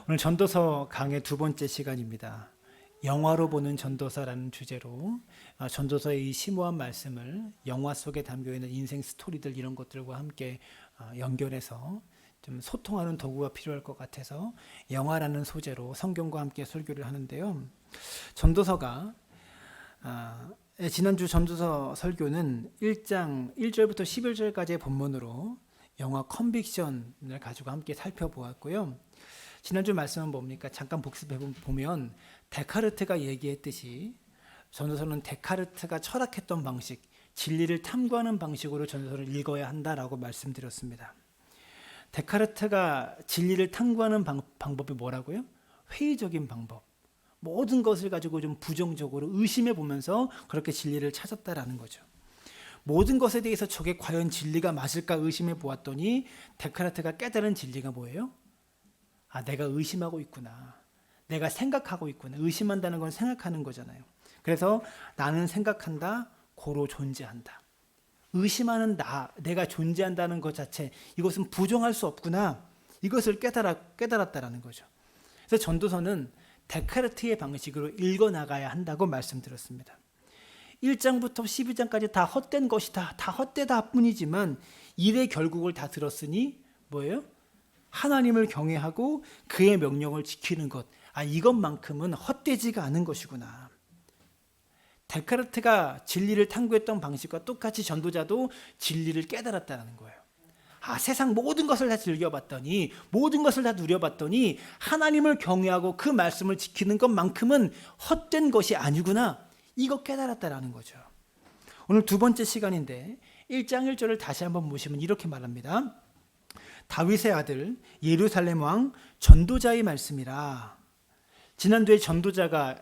오늘 전도서 강의 두 번째 시간입니다. 영화로 보는 전도서라는 주제로 전도서의 이 심오한 말씀을 영화 속에 담겨있는 인생 스토리들 이런 것들과 함께 연결해서 좀 소통하는 도구가 필요할 것 같아서 영화라는 소재로 성경과 함께 설교를 하는데요. 전도서가 지난주 전도서 설교는 1장 1절부터 11절까지의 본문으로 영화 컨빅션을 가지고 함께 살펴보았고요. 지난주 말씀은 뭡니까? 잠깐 복습해 보면 데카르트가 얘기했듯이 전도서는 데카르트가 철학했던 방식, 진리를 탐구하는 방식으로 전도서를 읽어야 한다라고 말씀드렸습니다. 데카르트가 진리를 탐구하는 방법이 뭐라고요? 회의적인 방법. 모든 것을 가지고 좀 부정적으로 의심해 보면서 그렇게 진리를 찾았다라는 거죠. 모든 것에 대해서 저게 과연 진리가 맞을까 의심해 보았더니 데카르트가 깨달은 진리가 뭐예요? 내가 의심하고 있구나. 내가 생각하고 있구나. 의심한다는 건 생각하는 거잖아요. 그래서 나는 생각한다, 고로 존재한다. 의심하는 내가 존재한다는 것 자체, 이것은 부정할 수 없구나. 이것을 깨달았다라는 거죠. 그래서 전도서는 데카르트의 방식으로 읽어나가야 한다고 말씀드렸습니다. 1장부터 12장까지 다 헛된 것이다. 다 헛되다 뿐이지만 일의 결국을 다 들었으니 뭐예요? 하나님을 경외하고 그의 명령을 지키는 것. 이것만큼은 헛되지가 않은 것이구나. 데카르트가 진리를 탐구했던 방식과 똑같이 전도자도 진리를 깨달았다는 거예요. 세상 모든 것을 다 즐겨봤더니, 모든 것을 다 누려봤더니 하나님을 경외하고 그 말씀을 지키는 것만큼은 헛된 것이 아니구나. 이거 깨달았다라는 거죠. 오늘 두 번째 시간인데 1장 1절을 다시 한번 보시면 이렇게 말합니다. 다윗의 아들 예루살렘 왕 전도자의 말씀이라. 지난주에 전도자가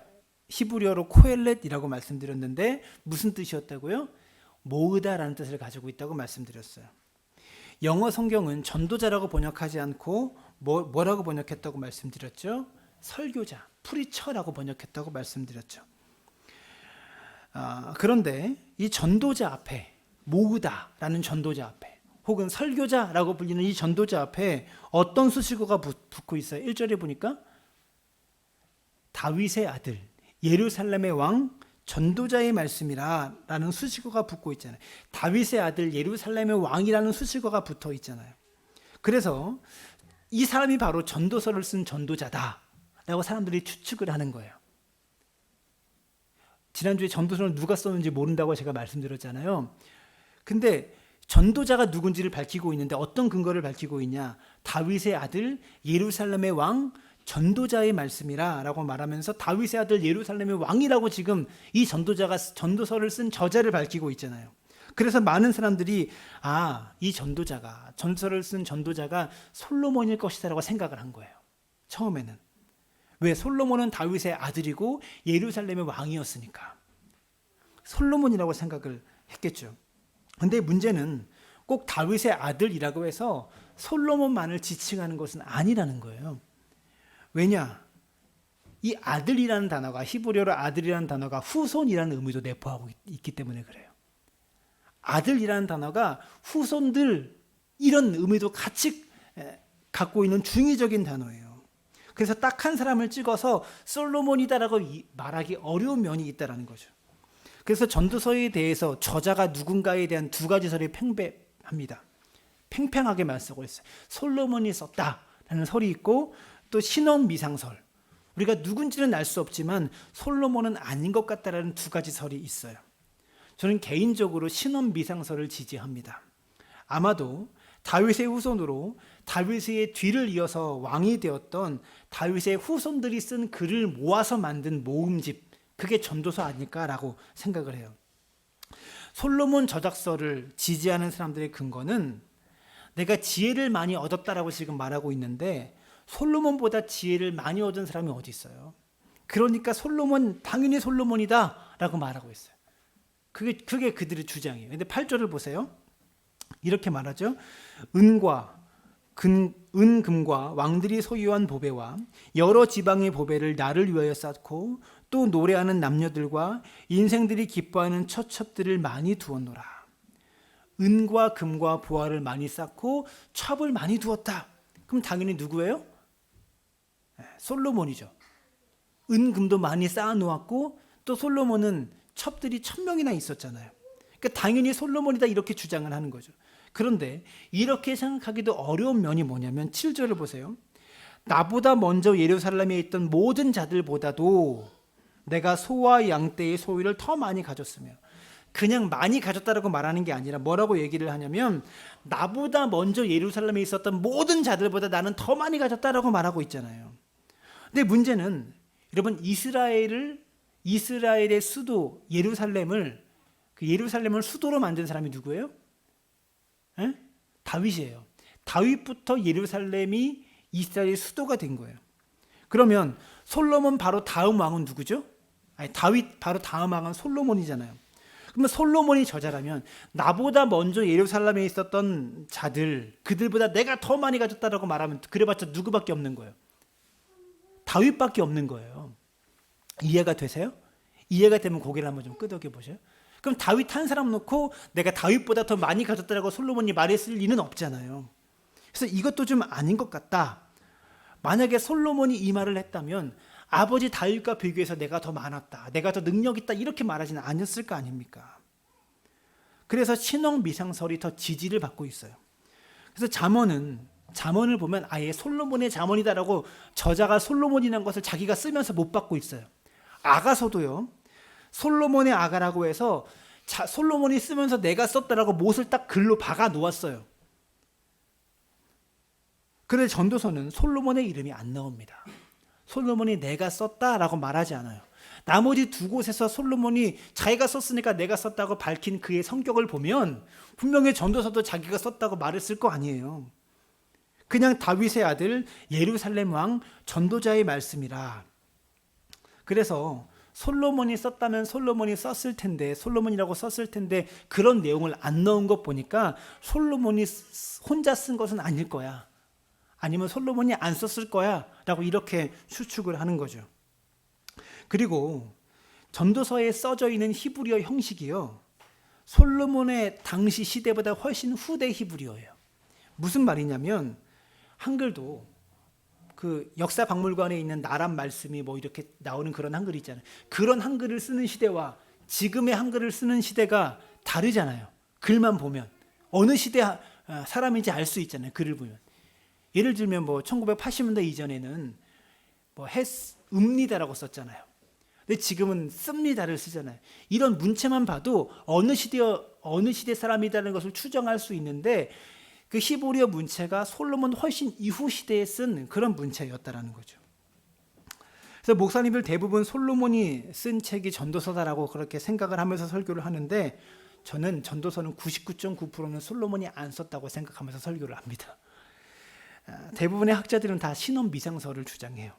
히브리어로 코엘렛이라고 말씀드렸는데 무슨 뜻이었다고요? 모으다라는 뜻을 가지고 있다고 말씀드렸어요. 영어 성경은 전도자라고 번역하지 않고 뭐라고 번역했다고 말씀드렸죠? 설교자, 프리처라고 번역했다고 말씀드렸죠. 그런데 이 전도자 앞에, 모으다라는 전도자 앞에, 혹은 설교자라고 불리는 이 전도자 앞에 어떤 수식어가 붙고 있어요? 1절에 보니까 다윗의 아들 예루살렘의 왕 전도자의 말씀이라 라는 수식어가 붙고 있잖아요. 다윗의 아들 예루살렘의 왕이라는 수식어가 붙어 있잖아요. 그래서 이 사람이 바로 전도서를 쓴 전도자다 라고 사람들이 추측을 하는 거예요. 지난주에 전도서를 누가 썼는지 모른다고 제가 말씀드렸잖아요. 근데 전도자가 누군지를 밝히고 있는데 어떤 근거를 밝히고 있냐? 다윗의 아들 예루살렘의 왕 전도자의 말씀이라 라고 말하면서 다윗의 아들 예루살렘의 왕이라고 지금 이 전도자가 전도서를 쓴 저자를 밝히고 있잖아요. 그래서 많은 사람들이 이 전도서를 쓴 전도자가 솔로몬일 것이다 라고 생각을 한 거예요. 처음에는. 왜? 솔로몬은 다윗의 아들이고 예루살렘의 왕이었으니까 솔로몬이라고 생각을 했겠죠. 근데 문제는 꼭 다윗의 아들이라고 해서 솔로몬만을 지칭하는 것은 아니라는 거예요. 왜냐? 이 아들이라는 단어가, 히브리어로 아들이라는 단어가 후손이라는 의미도 내포하고 있기 때문에 그래요. 아들이라는 단어가 후손들 이런 의미도 같이 갖고 있는 중의적인 단어예요. 그래서 딱 한 사람을 찍어서 솔로몬이다라고 말하기 어려운 면이 있다는 거죠. 그래서 전도서에 대해서 저자가 누군가에 대한 두 가지 설이 팽배합니다. 팽팽하게만 쓰고 있어요. 솔로몬이 썼다라는 설이 있고 또 신원미상설. 우리가 누군지는 알 수 없지만 솔로몬은 아닌 것 같다라는 두 가지 설이 있어요. 저는 개인적으로 신원미상설을 지지합니다. 아마도 다윗의 후손으로 다윗의 뒤를 이어서 왕이 되었던 다윗의 후손들이 쓴 글을 모아서 만든 모음집, 그게 전도서 아닐까라고 생각을 해요. 솔로몬 저작서를 지지하는 사람들의 근거는 내가 지혜를 많이 얻었다라고 지금 말하고 있는데 솔로몬보다 지혜를 많이 얻은 사람이 어디 있어요? 그러니까 당연히 솔로몬이다라고 말하고 있어요. 그게 그들의 주장이에요. 근데 8절을 보세요. 이렇게 말하죠. 은금과 왕들이 소유한 보배와 여러 지방의 보배를 나를 위하여 쌓고 또 노래하는 남녀들과 인생들이 기뻐하는 처첩들을 많이 두었노라. 은과 금과 보화를 많이 쌓고 첩을 많이 두었다. 그럼 당연히 누구예요? 솔로몬이죠. 은금도 많이 쌓아놓았고 또 솔로몬은 첩들이 1000명이나 있었잖아요. 그러니까 당연히 솔로몬이다 이렇게 주장을 하는 거죠. 그런데 이렇게 생각하기도 어려운 면이 뭐냐면 7절을 보세요. 나보다 먼저 예루살렘에 있던 모든 자들보다도 내가 소와 양떼의 소유를 더 많이 가졌으며, 그냥 많이 가졌다라고 말하는 게 아니라 뭐라고 얘기를 하냐면 나보다 먼저 예루살렘에 있었던 모든 자들보다 나는 더 많이 가졌다라고 말하고 있잖아요. 근데 문제는 여러분, 이스라엘의 수도 예루살렘을 수도로 만든 사람이 누구예요? 에? 다윗이에요. 다윗부터 예루살렘이 이스라엘의 수도가 된 거예요. 그러면 솔로몬 바로 다음 왕은 누구죠? 아니, 다윗 바로 다음 왕은 솔로몬이잖아요. 그러면 솔로몬이 저자라면 나보다 먼저 예루살렘에 있었던 자들, 그들보다 내가 더 많이 가졌다라고 말하면 그래봤자 누구밖에 없는 거예요? 다윗밖에 없는 거예요. 이해가 되세요? 이해가 되면 고개를 한번 좀 끄덕여 보세요. 그럼 다윗 한 사람 놓고 내가 다윗보다 더 많이 가졌다라고 솔로몬이 말했을 리는 없잖아요. 그래서 이것도 좀 아닌 것 같다. 만약에 솔로몬이 이 말을 했다면 아버지 다윗과 비교해서 내가 더 많았다, 내가 더 능력 있다 이렇게 말하지는 않았을 거 아닙니까? 그래서 신ong 미상설이 더 지지를 받고 있어요. 그래서 잠언을 보면 아예 솔로몬의 잠언이다라고 저자가 솔로몬이라는 것을 자기가 쓰면서 못 받고 있어요. 아가서도요, 솔로몬의 아가라고 해서 솔로몬이 쓰면서 내가 썼다라고 못을 딱 글로 박아 놓았어요. 그런데 전도서는 솔로몬의 이름이 안 나옵니다. 솔로몬이 내가 썼다라고 말하지 않아요. 나머지 두 곳에서 솔로몬이 자기가 썼으니까 내가 썼다고 밝힌 그의 성격을 보면 분명히 전도서도 자기가 썼다고 말했을 거 아니에요. 그냥 다윗의 아들 예루살렘 왕 전도자의 말씀이라. 그래서 솔로몬이 썼다면 솔로몬이 썼을 텐데, 솔로몬이라고 썼을 텐데 그런 내용을 안 넣은 것 보니까 솔로몬이 혼자 쓴 것은 아닐 거야, 아니면 솔로몬이 안 썼을 거야 라고 이렇게 추측을 하는 거죠. 그리고 전도서에 써져 있는 히브리어 형식이요, 솔로몬의 당시 시대보다 훨씬 후대 히브리어예요. 무슨 말이냐면 한글도 그 역사 박물관에 있는 나란 말씀이 뭐 이렇게 나오는 그런 한글 있잖아요. 그런 한글을 쓰는 시대와 지금의 한글을 쓰는 시대가 다르잖아요. 글만 보면 어느 시대 사람인지 알 수 있잖아요. 글을 보면. 예를 들면 뭐 1980년대 이전에는 뭐 읍니다라고 썼잖아요. 근데 지금은 씁니다를 쓰잖아요. 이런 문체만 봐도 어느 시대 사람이라는 것을 추정할 수 있는데 그 히브리어 문체가 솔로몬 훨씬 이후 시대에 쓴 그런 문체였다라는 거죠. 그래서 목사님들 대부분 솔로몬이 쓴 책이 전도서다라고 그렇게 생각을 하면서 설교를 하는데, 저는 전도서는 99.9%는 솔로몬이 안 썼다고 생각하면서 설교를 합니다. 대부분의 학자들은 다 신원 미상설을 주장해요.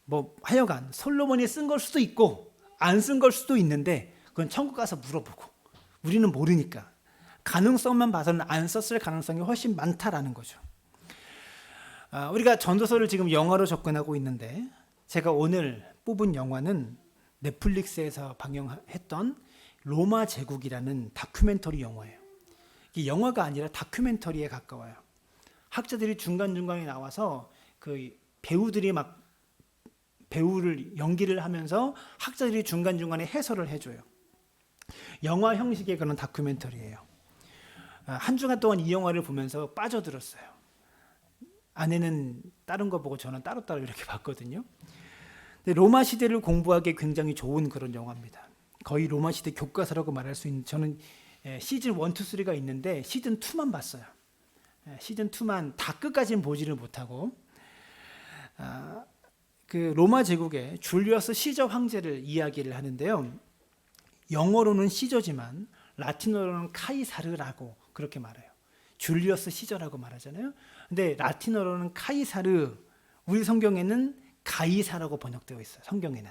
뭐 하여간 솔로몬이 쓴 걸 수도 있고 안 쓴 걸 수도 있는데 그건 천국 가서 물어보고, 우리는 모르니까 가능성만 봐서는 안 썼을 가능성이 훨씬 많다라는 거죠. 우리가 전도서를 지금 영화로 접근하고 있는데, 제가 오늘 뽑은 영화는 넷플릭스에서 방영했던 로마 제국이라는 다큐멘터리 영화예요. 이게 영화가 아니라 다큐멘터리에 가까워요. 학자들이 중간중간에 나와서 그 배우들이 막 배우를 연기를 하면서 학자들이 중간중간에 해설을 해줘요. 영화 형식의 그런 다큐멘터리예요. 한 주간 동안 이 영화를 보면서 빠져들었어요. 아내는 다른 거 보고 저는 따로따로 이렇게 봤거든요. 근데 로마 시대를 공부하기에 굉장히 좋은 그런 영화입니다. 거의 로마 시대 교과서라고 말할 수 있는, 저는 시즌 1, 2, 3가 있는데 시즌 2만 봤어요. 시즌 2만 다 끝까지는 보지를 못하고, 그 로마 제국의 줄리어스 시저 황제를 이야기를 하는데요. 영어로는 시저지만 라틴어로는 카이사르라고 그렇게 말해요. 줄리어스 시저라고 말하잖아요. 근데 라틴어로는 카이사르, 우리 성경에는 가이사라고 번역되어 있어요. 성경에는.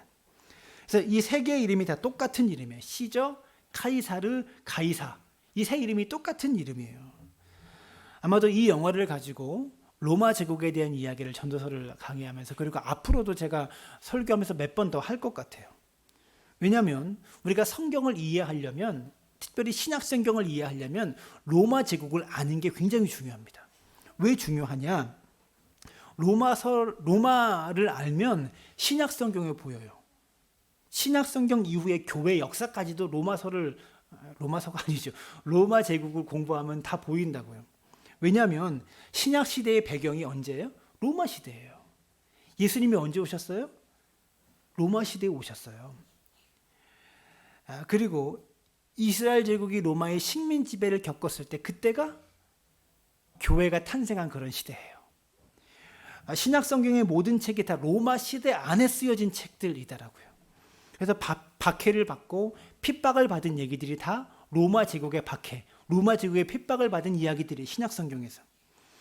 그래서 이 세 개의 이름이 다 똑같은 이름이에요. 시저, 카이사르, 가이사. 이 세 이름이 똑같은 이름이에요. 아마도 이 영화를 가지고 로마 제국에 대한 이야기를 전도서를 강의하면서, 그리고 앞으로도 제가 설교하면서 몇 번 더 할 것 같아요. 왜냐하면 우리가 성경을 이해하려면, 특별히 신약 성경을 이해하려면 로마 제국을 아는 게 굉장히 중요합니다. 왜 중요하냐? 로마를 알면 신약 성경에 보여요. 신약 성경 이후의 교회 역사까지도 로마서가 아니죠. 로마 제국을 공부하면 다 보인다고요. 왜냐하면 신약 시대의 배경이 언제예요? 로마 시대예요. 예수님이 언제 오셨어요? 로마 시대에 오셨어요. 그리고 이스라엘 제국이 로마의 식민 지배를 겪었을 때 그때가 교회가 탄생한 그런 시대예요. 신약 성경의 모든 책이 다 로마 시대 안에 쓰여진 책들이더라고요. 그래서 박해를 받고 핍박을 받은 얘기들이 다 로마 제국의 박해, 로마 제국의 핍박을 받은 이야기들이 신약 성경에서.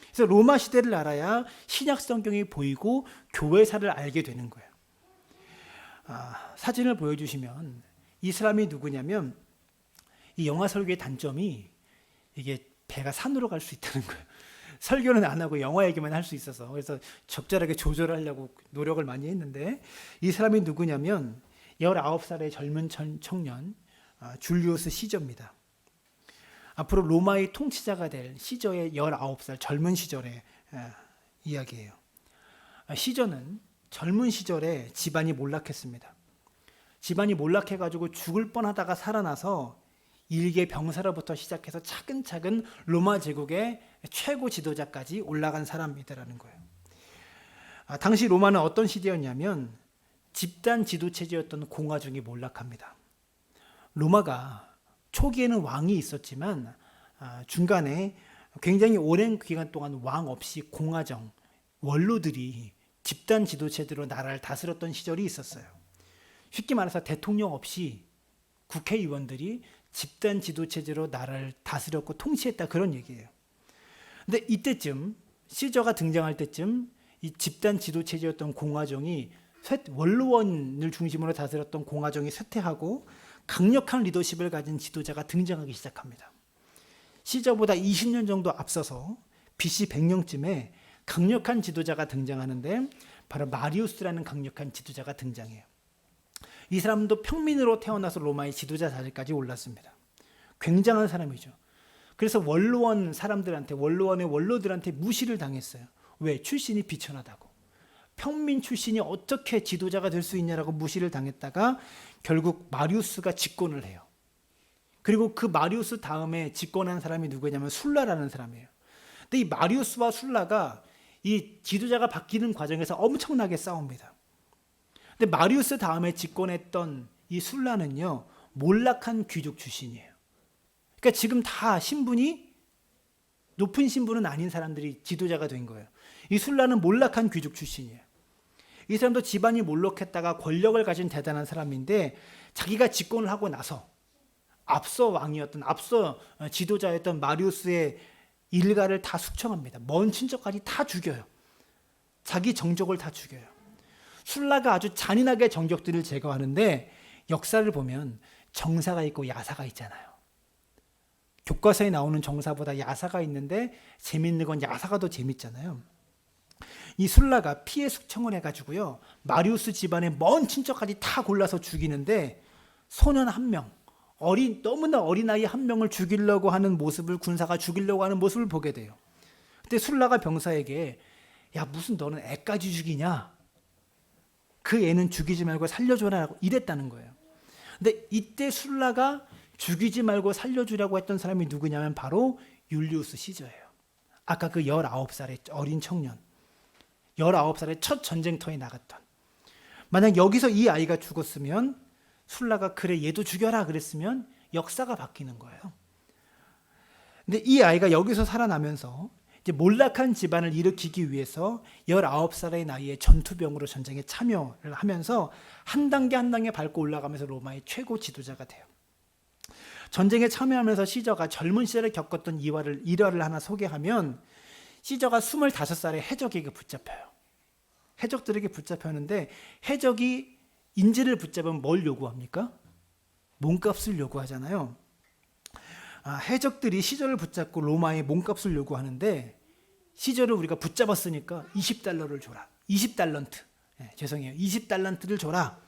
그래서 로마 시대를 알아야 신약 성경이 보이고 교회사를 알게 되는 거예요. 사진을 보여주시면 이 사람이 누구냐면 이 영화 설교의 단점이 이게 배가 산으로 갈 수 있다는 거예요. 설교는 안 하고 영화 얘기만 할 수 있어서 그래서 적절하게 조절하려고 노력을 많이 했는데 이 사람이 누구냐면 19살의 젊은 청년 줄리우스 시저입니다. 앞으로 로마의 통치자가 될 시저의 19살 젊은 시절의 이야기예요. 시저는 젊은 시절에 집안이 몰락했습니다. 집안이 몰락해가지고 죽을 뻔하다가 살아나서 일개 병사로부터 시작해서 차근차근 로마 제국의 최고 지도자까지 올라간 사람이더라는 거예요. 당시 로마는 어떤 시대였냐면 집단 지도 체제였던 공화 중에 몰락합니다. 로마가 초기에는 왕이 있었지만 중간에 굉장히 오랜 기간 동안 왕 없이 공화정, 원로들이 집단 지도 체제로 나라를 다스렸던 시절이 있었어요. 쉽게 말해서 대통령 없이 국회의원들이 집단 지도 체제로 나라를 다스렸고 통치했다 그런 얘기예요. 근데 이때쯤 시저가 등장할 때쯤 이 집단 지도 체제였던 공화정이 원로원을 중심으로 다스렸던 공화정이 쇠퇴하고 강력한 리더십을 가진 지도자가 등장하기 시작합니다. 시저보다 20년 정도 앞서서 BC 100년쯤에 강력한 지도자가 등장하는데 바로 마리우스라는 강력한 지도자가 등장해요. 이 사람도 평민으로 태어나서 로마의 지도자 자리까지 올랐습니다. 굉장한 사람이죠. 그래서 원로원의 원로들한테 무시를 당했어요. 왜? 출신이 비천하다고. 평민 출신이 어떻게 지도자가 될 수 있냐라고 무시를 당했다가 결국 마리우스가 집권을 해요. 그리고 그 마리우스 다음에 집권한 사람이 누구냐면 술라라는 사람이에요. 근데 이 마리우스와 술라가 이 지도자가 바뀌는 과정에서 엄청나게 싸웁니다. 근데 마리우스 다음에 집권했던 이 술라는요, 몰락한 귀족 출신이에요. 그러니까 지금 다 높은 신분은 아닌 사람들이 지도자가 된 거예요. 이 술라는 몰락한 귀족 출신이에요. 이 사람도 집안이 몰락했다가 권력을 가진 대단한 사람인데 자기가 집권을 하고 나서 앞서 지도자였던 마리우스의 일가를 다 숙청합니다. 먼 친척까지 다 죽여요. 자기 정적을 다 죽여요. 술라가 아주 잔인하게 정적들을 제거하는데 역사를 보면 정사가 있고 야사가 있잖아요. 교과서에 나오는 정사보다 야사가 있는데 재밌는 건 야사가 더 재밌잖아요. 이 술라가 피해 숙청을 해가지고요, 마리우스 집안의 먼 친척까지 다 골라서 죽이는데 소년 한 명, 너무나 어린 아이 한 명을 죽이려고 하는 모습을, 군사가 죽이려고 하는 모습을 보게 돼요. 그때 술라가 병사에게 야, 무슨 너는 애까지 죽이냐? 그 애는 죽이지 말고 살려줘라라고 이랬다는 거예요. 근데 이때 술라가 죽이지 말고 살려주라고 했던 사람이 누구냐면 바로 율리우스 시저예요. 아까 그 19살의 어린 청년, 19살의 첫 전쟁터에 나갔던. 만약 여기서 이 아이가 죽었으면 술라가 그래 얘도 죽여라 그랬으면 역사가 바뀌는 거예요. 근데 이 아이가 여기서 살아나면서 이제 몰락한 집안을 일으키기 위해서 19살의 나이에 전투병으로 전쟁에 참여를 하면서 한 단계 한 단계 밟고 올라가면서 로마의 최고 지도자가 돼요. 전쟁에 참여하면서 시저가 젊은 시절에 겪었던 일화를 하나 소개하면, 시저가 25살에 해적에게 붙잡혀요. 해적들에게 붙잡혔는데 해적이 인질을 붙잡으면 뭘 요구합니까? 몸값을 요구하잖아요. 해적들이 시저를 붙잡고 로마에 몸값을 요구하는데 시저를 우리가 붙잡았으니까 20달러를 줘라. 20달란트. 20달란트를 줘라.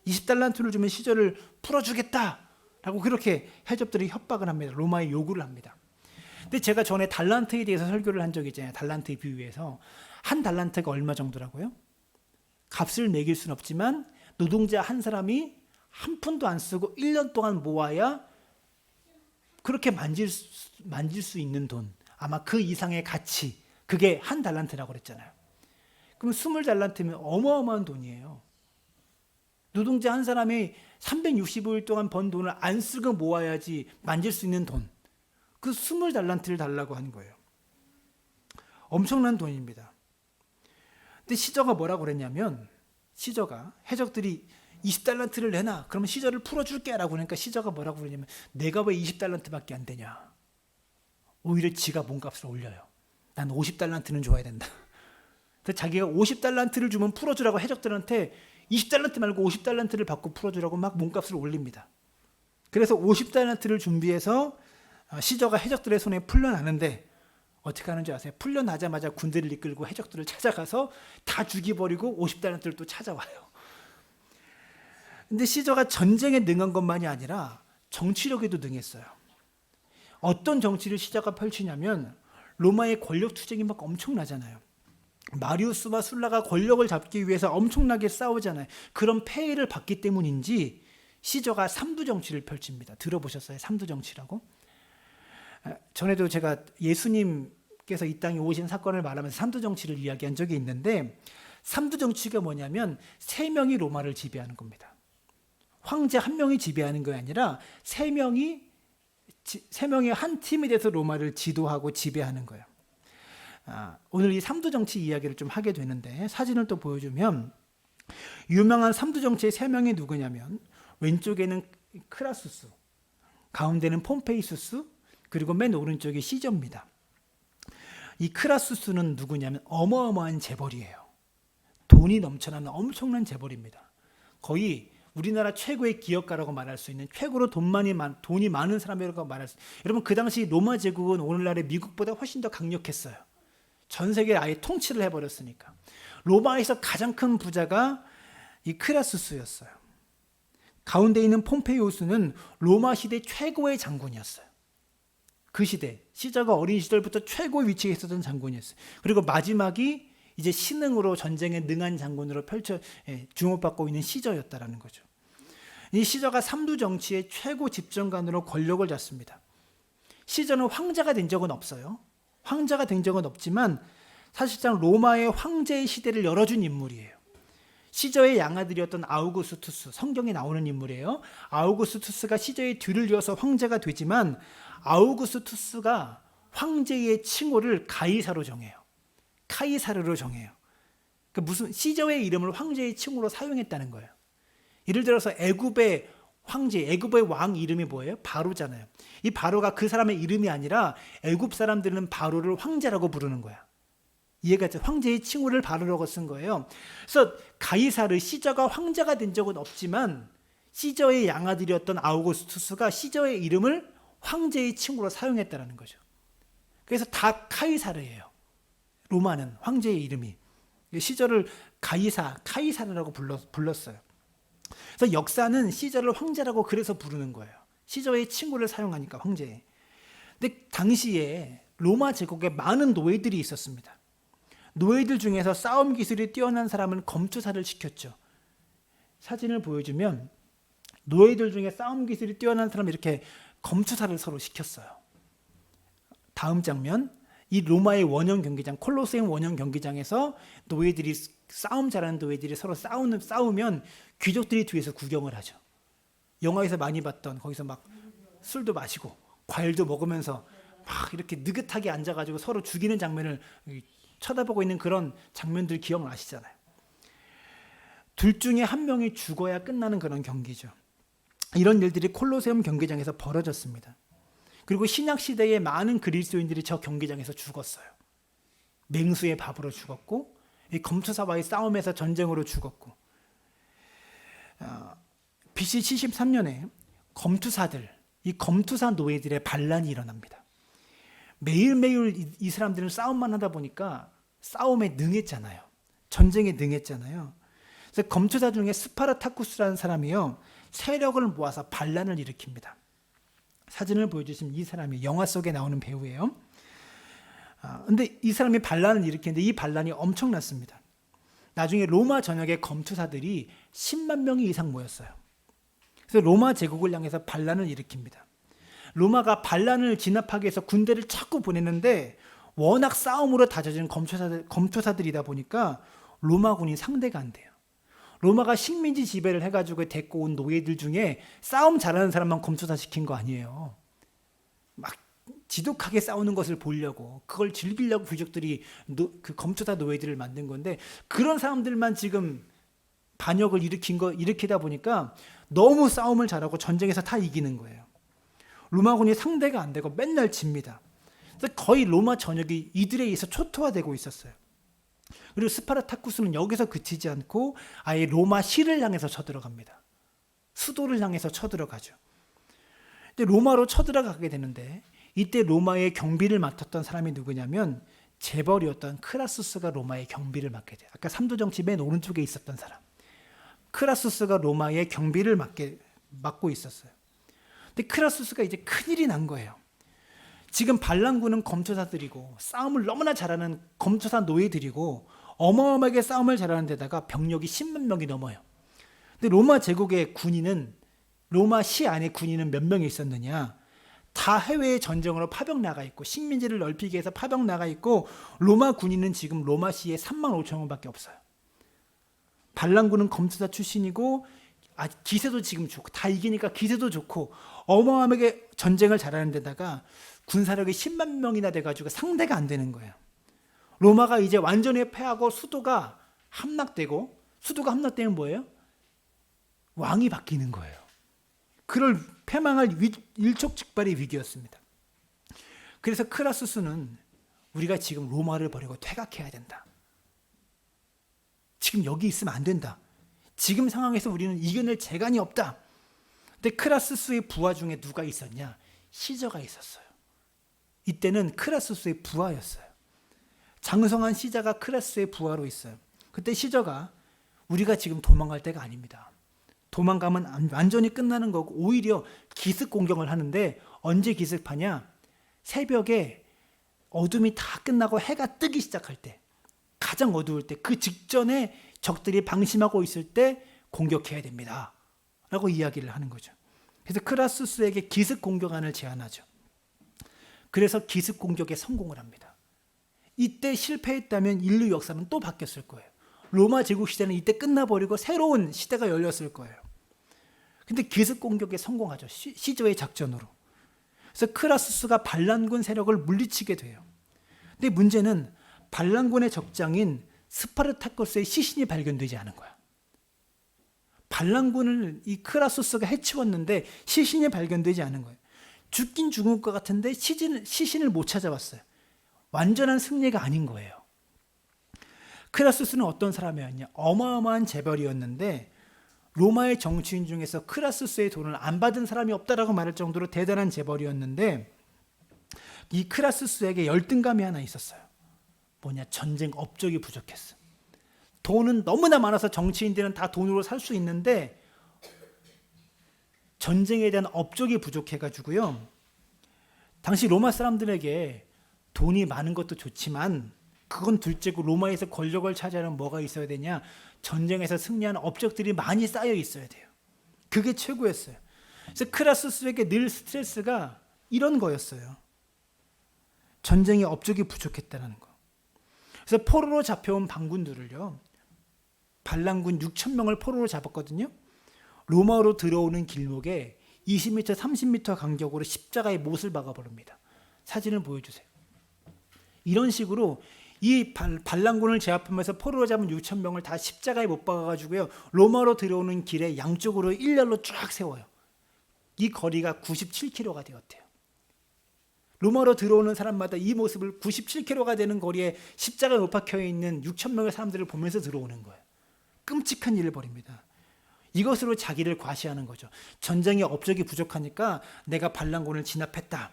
20달란트를 주면 시저를 풀어주겠다. 라고 그렇게 해적들이 협박을 합니다. 로마에 요구를 합니다. 근데 제가 전에 달란트에 대해서 설교를 한 적이 있잖아요. 달란트의 비유에서 한 달란트가 얼마 정도라고요? 값을 매길 수는 없지만 노동자 한 사람이 한 푼도 안 쓰고 1년 동안 모아야 그렇게 만질 수 있는 돈, 아마 그 이상의 가치, 그게 한 달란트라고 그랬잖아요. 그럼 20달란트면 어마어마한 돈이에요. 노동자 한 사람이 365일 동안 번 돈을 안 쓰고 모아야지 만질 수 있는 돈, 그 20달란트를 달라고 하는 거예요. 엄청난 돈입니다. 근데 시저가 뭐라고 그랬냐면, 시저가 해적들이 20달란트를 내놔, 그러면 시저를 풀어줄게 라고 하니까 시저가 뭐라고 그러냐면, 내가 왜 20달란트밖에 안 되냐, 오히려 지가 몸값을 올려요. 난 50달란트는 줘야 된다. 그래서 자기가 50달란트를 주면 풀어주라고 해적들한테 20달란트 말고 50달란트를 받고 풀어주라고 막 몸값을 올립니다. 그래서 50달란트를 준비해서 시저가 해적들의 손에 풀려나는데 어떻게 하는지 아세요? 풀려나자마자 군대를 이끌고 해적들을 찾아가서 다 죽여버리고 50달란트를 또 찾아와요. 근데 시저가 전쟁에 능한 것만이 아니라 정치력에도 능했어요. 어떤 정치를 시저가 펼치냐면, 로마의 권력 투쟁이 막 엄청나잖아요. 마리우스와 술라가 권력을 잡기 위해서 엄청나게 싸우잖아요. 그런 패해를 봤기 때문인지 시저가 삼두 정치를 펼칩니다. 들어보셨어요? 삼두 정치라고? 전에도 제가 예수님께서 이 땅에 오신 사건을 말하면서 삼두 정치를 이야기한 적이 있는데, 삼두 정치가 뭐냐면 3명이 로마를 지배하는 겁니다. 황제 1명이 지배하는 게 아니라 3명이 한 팀이 돼서 로마를 지도하고 지배하는 거예요. 오늘 이 삼두 정치 이야기를 좀 하게 되는데, 사진을 또 보여주면 유명한 삼두 정치의 3명이 누구냐면, 왼쪽에는 크라수스, 가운데는 폼페이수스, 그리고 맨 오른쪽이 시저입니다. 이 크라수스는 누구냐면 어마어마한 재벌이에요. 돈이 넘쳐나는 엄청난 재벌입니다. 거의 우리나라 최고의 기업가라고 말할 수 있는, 최고로 돈이 많은 사람이라고 말할 수 있는. 여러분, 그 당시 로마 제국은 오늘날의 미국보다 훨씬 더 강력했어요. 전 세계를 아예 통치를 해버렸으니까. 로마에서 가장 큰 부자가 이 크라수스였어요. 가운데 있는 폼페이우스는 로마 시대 최고의 장군이었어요. 그 시대, 시저가 어린 시절부터 최고의 위치에 있었던 장군이었어요. 그리고 마지막이 이제 신흥으로 전쟁에 능한 장군으로 주목받고 있는 시저였다라는 거죠. 이 시저가 삼두 정치의 최고 집정관으로 권력을 잡습니다. 시저는 황제가 된 적은 없어요. 황제가 된 적은 없지만 사실상 로마의 황제의 시대를 열어준 인물이에요. 시저의 양아들이었던 아우구스투스, 성경에 나오는 인물이에요. 아우구스투스가 시저의 뒤를 이어서 황제가 되지만, 아우구스투스가 황제의 칭호를 가이사로 정해요. 카이사르로 정해요. 무슨 시저의 이름을 황제의 칭호로 사용했다는 거예요. 예를 들어서 애굽의 황제, 애굽의 왕 이름이 뭐예요? 바로잖아요. 이 바로가 그 사람의 이름이 아니라 애굽 사람들은 바로를 황제라고 부르는 거야. 이해가 돼? 황제의 칭호를 바로라고 쓴 거예요. 그래서 가이사르, 시저가 황제가 된 적은 없지만 시저의 양아들이었던 아우구스투스가 시저의 이름을 황제의 칭호로 사용했다는 거죠. 그래서 다 카이사르예요. 로마는 황제의 이름이. 시저를 카이사르라고 불렀어요. 그래서 역사는 시저를 황제라고 그래서 부르는 거예요. 시저의 칭호를 사용하니까 황제. 근데 당시에 로마 제국에 많은 노예들이 있었습니다. 노예들 중에서 싸움 기술이 뛰어난 사람은 검투사를 시켰죠. 사진을 보여주면 노예들 중에 싸움 기술이 뛰어난 사람 이렇게 검투사를 서로 시켰어요. 다음 장면, 이 로마의 원형 경기장, 콜로세움 원형 경기장에서 노예들이 싸움 잘하는 노예들이 서로 싸우면 귀족들이 뒤에서 구경을 하죠. 영화에서 많이 봤던, 거기서 막 술도 마시고 과일도 먹으면서 막 이렇게 느긋하게 앉아가지고 서로 죽이는 장면을 쳐다보고 있는 그런 장면들 기억나시잖아요. 둘 중에 한 명이 죽어야 끝나는 그런 경기죠. 이런 일들이 콜로세움 경기장에서 벌어졌습니다. 그리고 신약 시대에 많은 그리스도인들이 저 경기장에서 죽었어요. 맹수의 밥으로 죽었고, 이 검투사와의 싸움에서 전쟁으로 죽었고. BC 73년에 이 검투사 노예들의 반란이 일어납니다. 매일매일 이 사람들은 싸움만 하다 보니까 싸움에 능했잖아요. 전쟁에 능했잖아요. 그래서 검투사 중에 스파르타쿠스라는 사람이요, 세력을 모아서 반란을 일으킵니다. 사진을 보여주시면 이 사람이 영화 속에 나오는 배우예요. 근데 이 사람이 반란을 일으켰는데 이 반란이 엄청났습니다. 나중에 로마 전역의 검투사들이 10만 명이 이상 모였어요. 그래서 로마 제국을 향해서 반란을 일으킵니다. 로마가 반란을 진압하기 위해서 군대를 자꾸 보내는데 워낙 싸움으로 다져진 검투사들이다 보니까 로마군이 상대가 안 돼요. 로마가 식민지 지배를 해가지고 데리고 온 노예들 중에 싸움 잘하는 사람만 검투사 시킨 거 아니에요. 막 지독하게 싸우는 것을 보려고, 그걸 즐기려고 귀족들이 그 검투사 노예들을 만든 건데, 그런 사람들만 지금 반역을 일으키다 보니까 너무 싸움을 잘하고 전쟁에서 다 이기는 거예요. 로마군이 상대가 안 되고 맨날 집니다. 그래서 거의 로마 전역이 이들에 의해서 초토화되고 있었어요. 그리고 스파르타쿠스는 여기서 그치지 않고 아예 로마 시를 향해서 쳐들어갑니다. 수도를 향해서 쳐들어가죠. 근데 로마로 쳐들어가게 되는데, 이때 로마의 경비를 맡았던 사람이 누구냐면 재벌이었던 크라수스가 로마의 경비를 맡게 돼요. 아까 삼도정치 맨 오른쪽에 있었던 사람, 크라수스가 로마의 경비를 맡고 있었어요. 근데 크라수스가 이제 큰일이 난 거예요. 지금 반란군은 검투사들이고 싸움을 너무나 잘하는 검투사 노예들이고 어마어마하게 싸움을 잘하는 데다가 병력이 10만 명이 넘어요. 근데 로마 제국의 군인은, 로마 시 안에 군인은 몇 명이 있었느냐? 다 해외에 전쟁으로 파병 나가 있고 식민지를 넓히기 위해서 파병 나가 있고, 로마 군인은 지금 로마 시에 3만 5천 명밖에 없어요. 반란군은 검투사 출신이고 기세도 지금 좋고, 다 이기니까 기세도 좋고 어마어마하게 전쟁을 잘하는 데다가 군사력이 10만 명이나 돼가지고 상대가 안 되는 거예요. 로마가 이제 완전히 패하고 수도가 함락되면 뭐예요? 왕이 바뀌는 거예요. 그를 패망할 일촉즉발의 위기였습니다. 그래서 크라수스는 우리가 지금 로마를 버리고 퇴각해야 된다. 지금 여기 있으면 안 된다. 지금 상황에서 우리는 이겨낼 재간이 없다. 근데 크라수스의 부하 중에 누가 있었냐? 시저가 있었어요. 이때는 크라수스의 부하였어요. 장성한 시저가 크라수스의 부하로 있어요. 그때 시저가 우리가 지금 도망갈 때가 아닙니다. 도망가면 완전히 끝나는 거고 오히려 기습 공격을 하는데, 언제 기습하냐? 새벽에 어둠이 다 끝나고 해가 뜨기 시작할 때, 가장 어두울 때, 그 직전에 적들이 방심하고 있을 때 공격해야 됩니다 라고 이야기를 하는 거죠. 그래서 크라수스에게 기습 공격안을 제안하죠. 그래서 기습 공격에 성공을 합니다. 이때 실패했다면 인류 역사는 또 바뀌었을 거예요. 로마 제국 시대는 이때 끝나버리고 새로운 시대가 열렸을 거예요. 근데 기습 공격에 성공하죠. 시저의 작전으로. 그래서 크라수스가 반란군 세력을 물리치게 돼요. 근데 문제는 반란군의 적장인 스파르타쿠스의 시신이 발견되지 않은 거야. 반란군을 이 크라수스가 해치웠는데 시신이 발견되지 않은 거예요. 죽긴 죽을 것 같은데 시신을 못 찾아봤어요. 완전한 승리가 아닌 거예요. 크라수스는 어떤 사람이었냐? 어마어마한 재벌이었는데 로마의 정치인 중에서 크라수스의 돈을 안 받은 사람이 없다라고 말할 정도로 대단한 재벌이었는데, 이 크라수스에게 열등감이 하나 있었어요. 뭐냐? 전쟁 업적이 부족했어. 돈은 너무나 많아서 정치인들은 다 돈으로 살 수 있는데 전쟁에 대한 업적이 부족해가지고요. 당시 로마 사람들에게 돈이 많은 것도 좋지만 그건 둘째고, 로마에서 권력을 차지하려면 뭐가 있어야 되냐? 전쟁에서 승리한 업적들이 많이 쌓여 있어야 돼요. 그게 최고였어요. 그래서 크라수스에게 늘 스트레스가 이런 거였어요. 전쟁의 업적이 부족했다는 거. 그래서 포로로 잡혀온 반군들을요, 반란군 6천 명을 포로로 잡았거든요. 로마로 들어오는 길목에 20m, 30m 간격으로 십자가에 못을 박아버립니다. 사진을 보여주세요. 이런 식으로 이 반란군을 제압하면서 포로로 잡은 6천 명을 다 십자가에 못 박아가지고요, 로마로 들어오는 길에 양쪽으로 일렬로 쫙 세워요. 이 거리가 97km가 되었대요. 로마로 들어오는 사람마다 이 모습을 97km가 되는 거리에 십자가 못 박혀 있는 6천 명의 사람들을 보면서 들어오는 거예요. 끔찍한 일을 벌입니다. 이것으로 자기를 과시하는 거죠. 전쟁의 업적이 부족하니까 내가 반란군을 진압했다.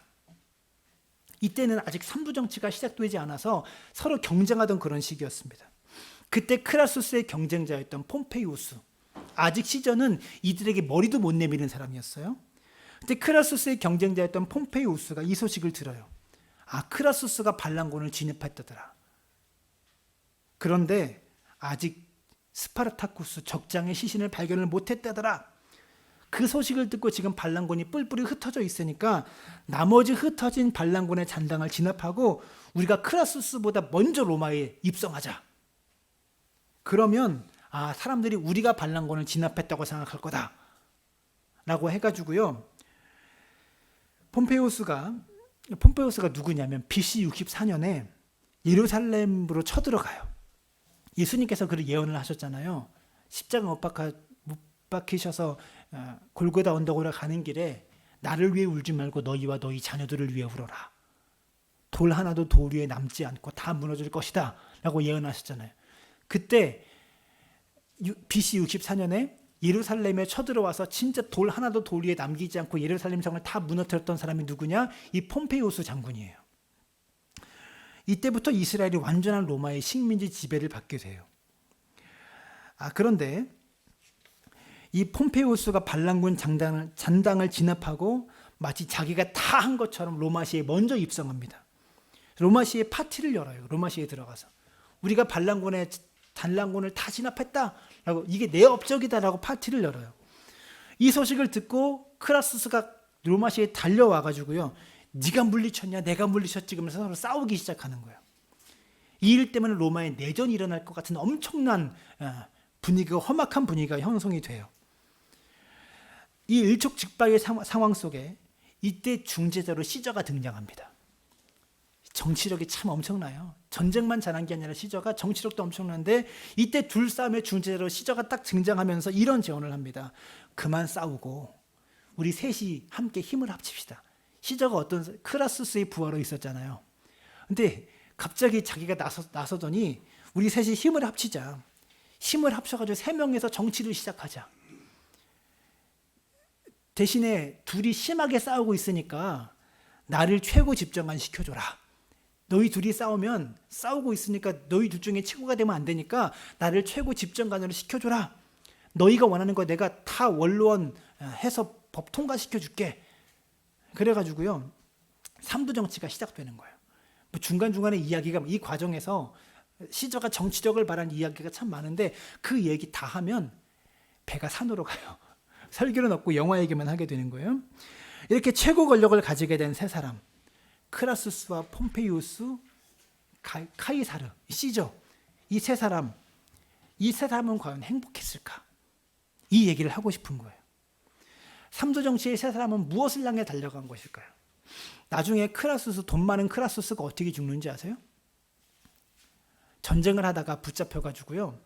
이때는 아직 삼부 정치가 시작되지 않아서 서로 경쟁하던 그런 시기였습니다. 그때 크라수스의 경쟁자였던 폼페이우스, 아직 시저는 이들에게 머리도 못 내미는 사람이었어요. 근데 크라수스의 경쟁자였던 폼페이우스가 이 소식을 들어요. 크라수스가 반란군을 진입했다더라. 그런데 아직 스파르타쿠스 적장의 시신을 발견을 못했다더라. 그 소식을 듣고 지금 반란군이 뿔뿔이 흩어져 있으니까 나머지 흩어진 반란군의 잔당을 진압하고 우리가 크라수스보다 먼저 로마에 입성하자. 그러면 사람들이 우리가 반란군을 진압했다고 생각할 거다 라고 해가지고요, 폼페이우스가 누구냐면 BC 64년에 예루살렘으로 쳐들어가요. 예수님께서 그 예언을 하셨잖아요. 십자가 못 박히셔서 골고다 언덕으로 가는 길에 나를 위해 울지 말고 너희와 너희 자녀들을 위해 울어라. 돌 하나도 돌 위에 남지 않고 다 무너질 것이다 라고 예언하셨잖아요. 그때 BC 64년에 예루살렘에 쳐들어와서 진짜 돌 하나도 돌 위에 남기지 않고 예루살렘 성을 다 무너뜨렸던 사람이 누구냐? 이 폼페이우스 장군이에요. 이때부터 이스라엘이 완전한 로마의 식민지 지배를 받게 돼요. 그런데 이 폼페이우스가 반란군 잔당을 진압하고 마치 자기가 다 한 것처럼 로마시에 먼저 입성합니다. 로마시에 파티를 열어요. 로마시에 들어가서 우리가 반란군을 다 진압했다라고, 이게 내 업적이다라고 파티를 열어요. 이 소식을 듣고 크라수스가 로마시에 달려와 가지고요, 네가 물리쳤냐 내가 물리쳤지 그러면서 서로 싸우기 시작하는 거예요. 이 일 때문에 로마에 내전이 일어날 것 같은 엄청난 분위기가, 험악한 분위기가 형성이 돼요. 이 일촉즉발의 상황 속에 이때 중재자로 시저가 등장합니다. 정치력이 참 엄청나요. 전쟁만 잘한 게 아니라 시저가 정치력도 엄청난데, 이때 둘싸움의 중재자로 시저가 딱 등장하면서 이런 제언을 합니다. 그만 싸우고 우리 셋이 함께 힘을 합칩시다. 시저가 크라수스의 부하로 있었잖아요. 근데 갑자기 자기가 나서더니 우리 셋이 힘을 합치자. 힘을 합쳐가지고 3명에서 정치를 시작하자. 대신에 둘이 심하게 싸우고 있으니까 나를 최고 집정관 시켜줘라. 너희 둘이 싸우고 있으니까 너희 둘 중에 최고가 되면 안 되니까 나를 최고 집정관으로 시켜줘라. 너희가 원하는 거 내가 다 원로원 해서 법 통과시켜줄게. 그래가지고요, 삼부 정치가 시작되는 거예요. 중간중간에 이야기가, 이 과정에서 시저가 정치력을 말한 이야기가 참 많은데 그 얘기 다 하면 배가 산으로 가요. 설교는 없고 영화 얘기만 하게 되는 거예요. 이렇게 최고 권력을 가지게 된 세 사람, 크라수스와 폼페이우스, 카이사르, 시저, 이 세 사람은 과연 행복했을까? 이 얘기를 하고 싶은 거예요. 삼도 정치의 세 사람은 무엇을 향해 달려간 것일까요? 나중에 돈 많은 크라수스가 어떻게 죽는지 아세요? 전쟁을 하다가 붙잡혀가지고요,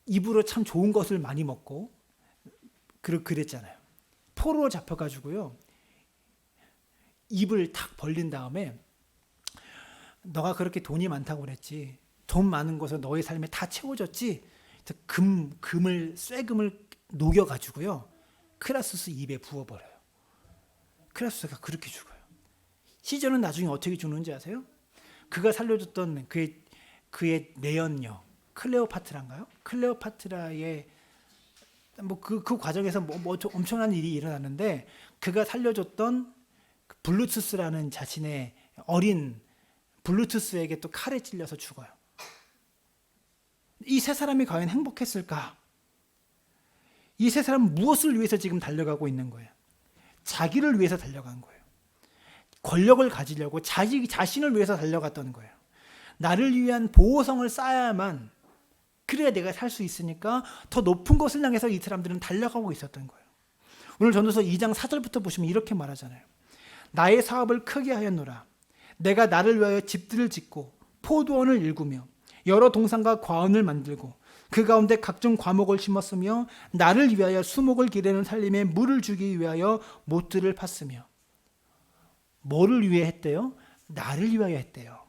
입으로 참 좋은 것을 많이 먹고 그랬잖아요. 포로로 잡혀가지고요, 입을 탁 벌린 다음에 너가 그렇게 돈이 많다고 그랬지, 돈 많은 것을 너의 삶에 다 채워줬지. 쇠금을 녹여가지고요, 크라수스 입에 부어버려요. 크라수스가 그렇게 죽어요. 시저는 나중에 어떻게 죽는지 아세요? 그가 살려줬던 그의 내연녀 클레오파트라인가요? 클레오파트라의 그 과정에서 엄청난 일이 일어났는데, 그가 살려줬던 블루투스라는 자신의 어린 블루투스에게 또 칼에 찔려서 죽어요. 이 세 사람이 과연 행복했을까? 이 세 사람은 무엇을 위해서 지금 달려가고 있는 거예요? 자기를 위해서 달려간 거예요. 권력을 가지려고 자기 자신을 위해서 달려갔던 거예요. 나를 위한 보호성을 쌓아야만, 그래야 내가 살 수 있으니까 더 높은 것을 향해서 이 사람들은 달려가고 있었던 거예요. 오늘 전도서 2장 4절부터 보시면 이렇게 말하잖아요. 나의 사업을 크게 하였노라. 내가 나를 위하여 집들을 짓고 포도원을 일구며 여러 동산과 과원을 만들고 그 가운데 각종 과목을 심었으며 나를 위하여 수목을 기르는 살림에 물을 주기 위하여 못들을 팠으며. 뭐를 위해 했대요? 나를 위하여 했대요.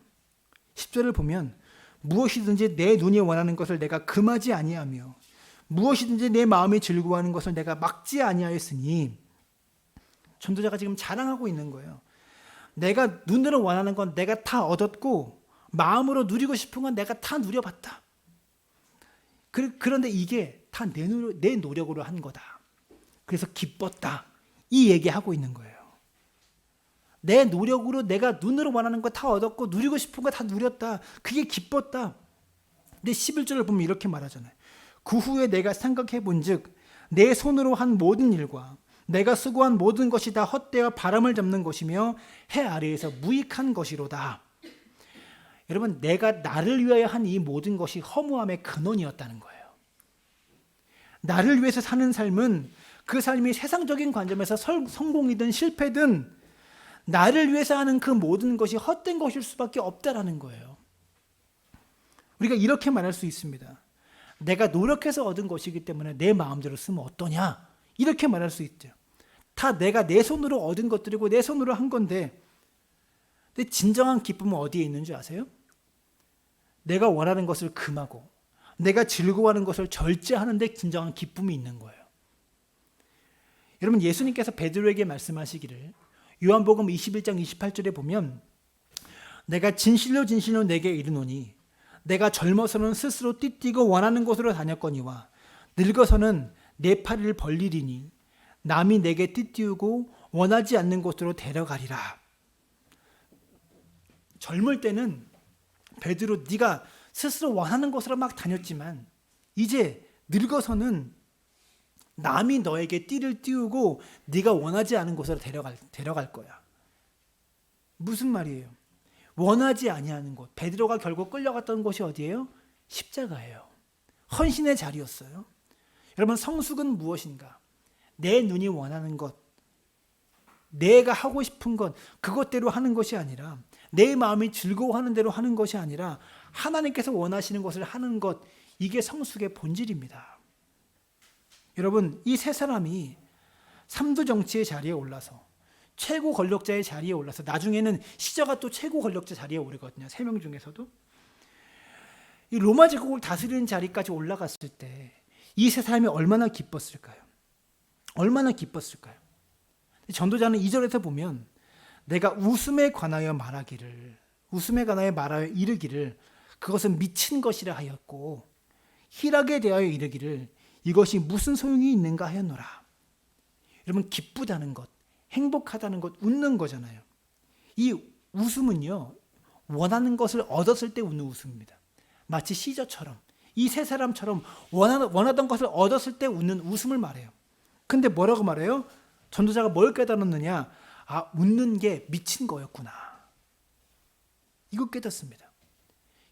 10절을 보면 무엇이든지 내 눈이 원하는 것을 내가 금하지 아니하며 무엇이든지 내 마음이 즐거워하는 것을 내가 막지 아니하였으니. 전도자가 지금 자랑하고 있는 거예요. 내가 눈으로 원하는 건 내가 다 얻었고 마음으로 누리고 싶은 건 내가 다 누려봤다. 그런데 이게 다 내 노력으로 한 거다. 그래서 기뻤다. 이 얘기하고 있는 거예요. 내 노력으로 내가 눈으로 원하는 거 다 얻었고 누리고 싶은 거 다 누렸다. 그게 기뻤다. 근데 11절을 보면 이렇게 말하잖아요. 그 후에 내가 생각해 본즉 내 손으로 한 모든 일과 내가 수고한 모든 것이 다 헛되어 바람을 잡는 것이며 해 아래에서 무익한 것이로다. 여러분, 내가 나를 위하여 한 이 모든 것이 허무함의 근원이었다는 거예요. 나를 위해서 사는 삶은 그 삶이 세상적인 관점에서 성공이든 실패든 나를 위해서 하는 그 모든 것이 헛된 것일 수밖에 없다라는 거예요. 우리가 이렇게 말할 수 있습니다. 내가 노력해서 얻은 것이기 때문에 내 마음대로 쓰면 어떠냐? 이렇게 말할 수 있죠. 다 내가 내 손으로 얻은 것들이고 내 손으로 한 건데, 근데 진정한 기쁨은 어디에 있는 줄 아세요? 내가 원하는 것을 금하고 내가 즐거워하는 것을 절제하는 데 진정한 기쁨이 있는 거예요. 여러분, 예수님께서 베드로에게 말씀하시기를 요한복음 21장 28절에 보면 내가 진실로 진실로 내게 이르노니 내가 젊어서는 스스로 띠띠고 원하는 곳으로 다녔거니와 늙어서는 내 팔을 벌리리니 남이 내게 띠띠우고 원하지 않는 곳으로 데려가리라. 젊을 때는 베드로 네가 스스로 원하는 곳으로 막 다녔지만 이제 늙어서는 남이 너에게 띠를 띄우고 네가 원하지 않은 곳으로 데려갈 거야. 무슨 말이에요? 원하지 아니하는 곳. 베드로가 결국 끌려갔던 곳이 어디예요? 십자가예요. 헌신의 자리였어요. 여러분, 성숙은 무엇인가? 내 눈이 원하는 것, 내가 하고 싶은 것, 그것대로 하는 것이 아니라 내 마음이 즐거워하는 대로 하는 것이 아니라 하나님께서 원하시는 것을 하는 것, 이게 성숙의 본질입니다. 여러분, 이 세 사람이 삼두 정치의 자리에 올라서 최고 권력자의 자리에 올라서 나중에는 시저가 또 최고 권력자 자리에 오르거든요. 세 명 중에서도. 이 로마 제국을 다스리는 자리까지 올라갔을 때 이 세 사람이 얼마나 기뻤을까요? 얼마나 기뻤을까요? 전도자는 2절에서 보면 내가 웃음에 관하여 이르기를 그것은 미친 것이라 하였고 희락에 대하여 이르기를 이것이 무슨 소용이 있는가 하였노라. 여러분, 기쁘다는 것, 행복하다는 것, 웃는 거잖아요. 이 웃음은요, 원하는 것을 얻었을 때 웃는 웃음입니다. 마치 시저처럼, 이 세 사람처럼 원하던 것을 얻었을 때 웃는 웃음을 말해요. 근데 뭐라고 말해요? 전도자가 뭘 깨달았느냐? 아, 웃는 게 미친 거였구나. 이걸 깨닫습니다.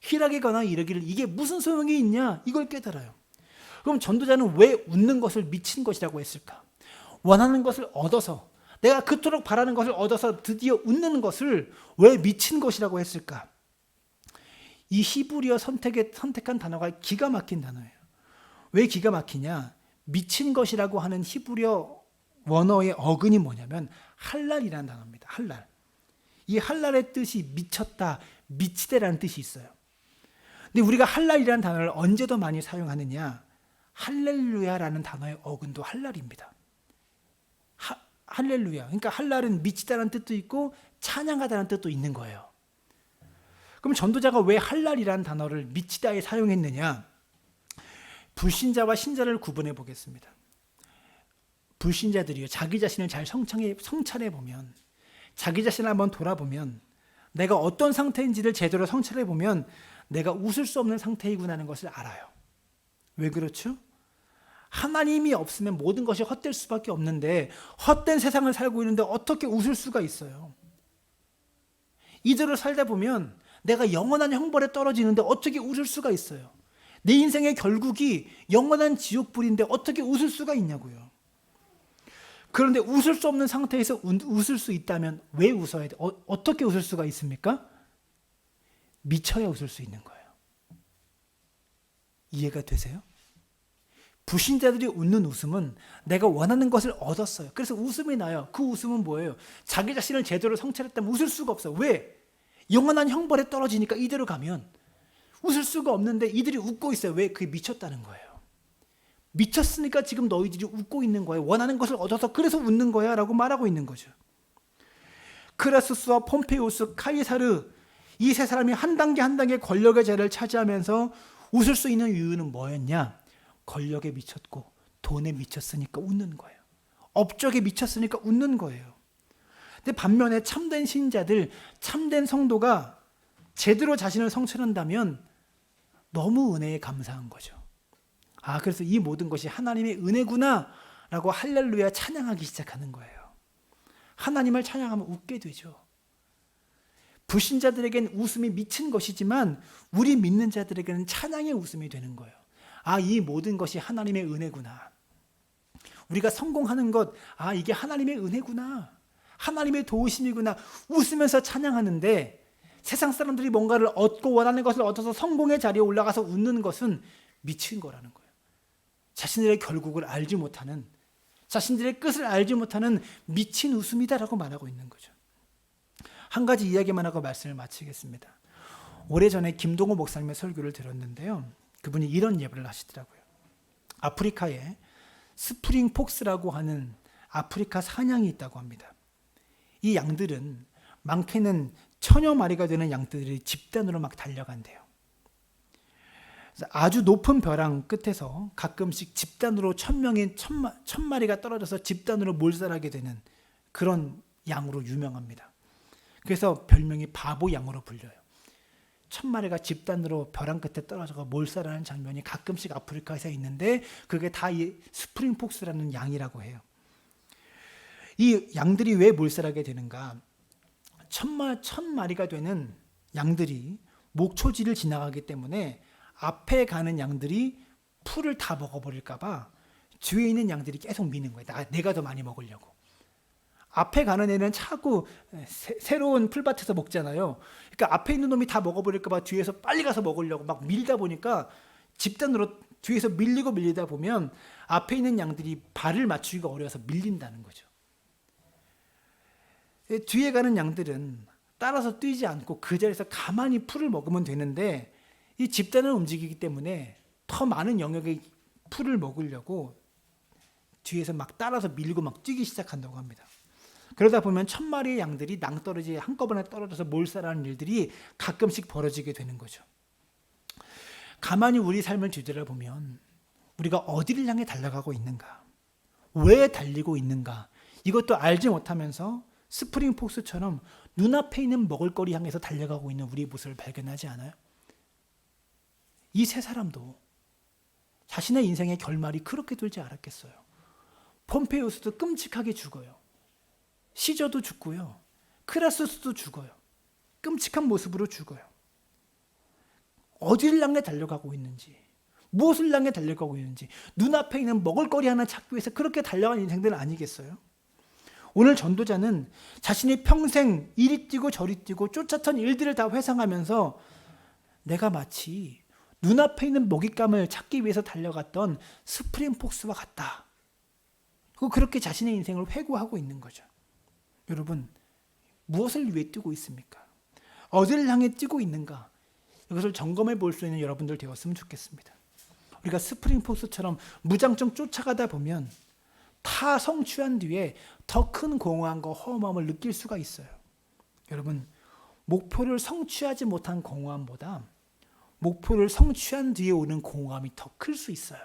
희락에 관하여 이르기를 이게 무슨 소용이 있냐? 이걸 깨달아요. 그럼 전도자는 왜 웃는 것을 미친 것이라고 했을까? 원하는 것을 얻어서, 내가 그토록 바라는 것을 얻어서 드디어 웃는 것을 왜 미친 것이라고 했을까? 이 히브리어 선택한 단어가 기가 막힌 단어예요. 왜 기가 막히냐? 미친 것이라고 하는 히브리어 원어의 어근이 뭐냐면 할랄이라는 단어입니다. 할랄. 이 할랄의 뜻이 미쳤다, 미치되라는 뜻이 있어요. 근데 우리가 할랄이라는 단어를 언제 더 많이 사용하느냐? 할렐루야라는 단어의 어근도 할랄입니다. 할렐루야. 그러니까 할랄은 미치다라는 뜻도 있고 찬양하다라는 뜻도 있는 거예요. 그럼 전도자가 왜 할랄이라는 단어를 미치다에 사용했느냐? 불신자와 신자를 구분해 보겠습니다. 불신자들이요, 자기 자신을 잘 성찰해 보면, 자기 자신을 한번 돌아보면 내가 어떤 상태인지를 제대로 성찰해 보면 내가 웃을 수 없는 상태이구나 하는 것을 알아요. 왜 그렇죠? 하나님이 없으면 모든 것이 헛될 수밖에 없는데 헛된 세상을 살고 있는데 어떻게 웃을 수가 있어요? 이대로 살다 보면 내가 영원한 형벌에 떨어지는데 어떻게 웃을 수가 있어요? 내 인생의 결국이 영원한 지옥불인데 어떻게 웃을 수가 있냐고요. 그런데 웃을 수 없는 상태에서 웃을 수 있다면 왜 웃어야 돼? 어떻게 웃을 수가 있습니까? 미쳐야 웃을 수 있는 거예요. 이해가 되세요? 불신자들이 웃는 웃음은 내가 원하는 것을 얻었어요. 그래서 웃음이 나요. 그 웃음은 뭐예요? 자기 자신을 제대로 성찰했다면 웃을 수가 없어요. 왜? 영원한 형벌에 떨어지니까 이대로 가면 웃을 수가 없는데 이들이 웃고 있어요. 왜? 그게 미쳤다는 거예요. 미쳤으니까 지금 너희들이 웃고 있는 거예요. 원하는 것을 얻어서 그래서 웃는 거야 라고 말하고 있는 거죠. 크라수스와 폼페이우스, 카이사르, 이 세 사람이 한 단계 한 단계 권력의 자리를 차지하면서 웃을 수 있는 이유는 뭐였냐? 권력에 미쳤고 돈에 미쳤으니까 웃는 거예요. 업적에 미쳤으니까 웃는 거예요. 근데 반면에 참된 신자들, 참된 성도가 제대로 자신을 성찰한다면 너무 은혜에 감사한 거죠. 그래서 이 모든 것이 하나님의 은혜구나 라고 할렐루야 찬양하기 시작하는 거예요. 하나님을 찬양하면 웃게 되죠. 불신자들에겐 웃음이 미친 것이지만 우리 믿는 자들에게는 찬양의 웃음이 되는 거예요. 이 모든 것이 하나님의 은혜구나. 우리가 성공하는 것, 이게 하나님의 은혜구나. 하나님의 도우심이구나. 웃으면서 찬양하는데 세상 사람들이 뭔가를 얻고 원하는 것을 얻어서 성공의 자리에 올라가서 웃는 것은 미친 거라는 거예요. 자신들의 결국을 알지 못하는, 자신들의 끝을 알지 못하는 미친 웃음이다라고 말하고 있는 거죠. 한 가지 이야기만 하고 말씀을 마치겠습니다. 오래전에 김동호 목사님의 설교를 들었는데요. 그분이 이런 예배를 하시더라고요. 아프리카에 스프링 폭스라고 하는 아프리카 사냥이 있다고 합니다. 이 양들은 많게는 1000여 마리가 되는 양들이 집단으로 막 달려간대요. 그래서 아주 높은 벼랑 끝에서 가끔씩 집단으로 1000마리가 떨어져서 집단으로 몰살하게 되는 그런 양으로 유명합니다. 그래서 별명이 바보 양으로 불려요. 1000마리가 집단으로 벼랑 끝에 떨어져서 몰살하는 장면이 가끔씩 아프리카에서 있는데 그게 다 이 스프링 폭스라는 양이라고 해요. 이 양들이 왜 몰살하게 되는가? 1000마리가 되는 양들이 목초지를 지나가기 때문에 앞에 가는 양들이 풀을 다 먹어버릴까 봐 뒤에 있는 양들이 계속 미는 거예요. 내가 더 많이 먹으려고. 앞에 가는 애는 자꾸 새로운 풀밭에서 먹잖아요. 그러니까 앞에 있는 놈이 다 먹어버릴까 봐 뒤에서 빨리 가서 먹으려고 막 밀다 보니까 집단으로 뒤에서 밀리다 보면 앞에 있는 양들이 발을 맞추기가 어려워서 밀린다는 거죠. 뒤에 가는 양들은 따라서 뛰지 않고 그 자리에서 가만히 풀을 먹으면 되는데 이 집단은 움직이기 때문에 더 많은 영역의 풀을 먹으려고 뒤에서 막 따라서 밀고 막 뛰기 시작한다고 합니다. 그러다 보면 1000마리의 양들이 낭떠러지 한꺼번에 떨어져서 몰살하는 일들이 가끔씩 벌어지게 되는 거죠. 가만히 우리 삶을 뒤돌아보면 우리가 어디를 향해 달려가고 있는가? 왜 달리고 있는가? 이것도 알지 못하면서 스프링 폭스처럼 눈앞에 있는 먹을거리 향해서 달려가고 있는 우리의 모습을 발견하지 않아요? 이 세 사람도 자신의 인생의 결말이 그렇게 돌지 않았겠어요. 폼페이우스도 끔찍하게 죽어요. 시저도 죽고요. 크라수스도 죽어요. 끔찍한 모습으로 죽어요. 어디를 향해 달려가고 있는지, 무엇을 향해 달려가고 있는지, 눈앞에 있는 먹을거리 하나 찾기 위해서 그렇게 달려간 인생들 아니겠어요? 오늘 전도자는 자신이 평생 이리 뛰고 저리 뛰고 쫓았던 일들을 다 회상하면서 내가 마치 눈앞에 있는 먹잇감을 찾기 위해서 달려갔던 스프링 폭스와 같다. 그렇게 자신의 인생을 회고하고 있는 거죠. 여러분, 무엇을 위해 뛰고 있습니까? 어디를 향해 뛰고 있는가? 이것을 점검해 볼 수 있는 여러분들 되었으면 좋겠습니다. 우리가 스프링 폭스처럼 무장점 쫓아가다 보면 다 성취한 뒤에 더 큰 공허함과 허무함을 느낄 수가 있어요. 여러분, 목표를 성취하지 못한 공허함보다 목표를 성취한 뒤에 오는 공허함이 더 클 수 있어요.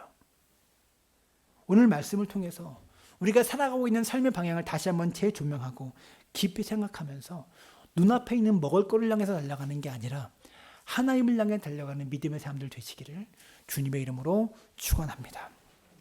오늘 말씀을 통해서 우리가 살아가고 있는 삶의 방향을 다시 한번 재조명하고 깊이 생각하면서 눈앞에 있는 먹을거리를 향해서 달려가는 게 아니라 하나님을 향해 달려가는 믿음의 사람들 되시기를 주님의 이름으로 축원합니다.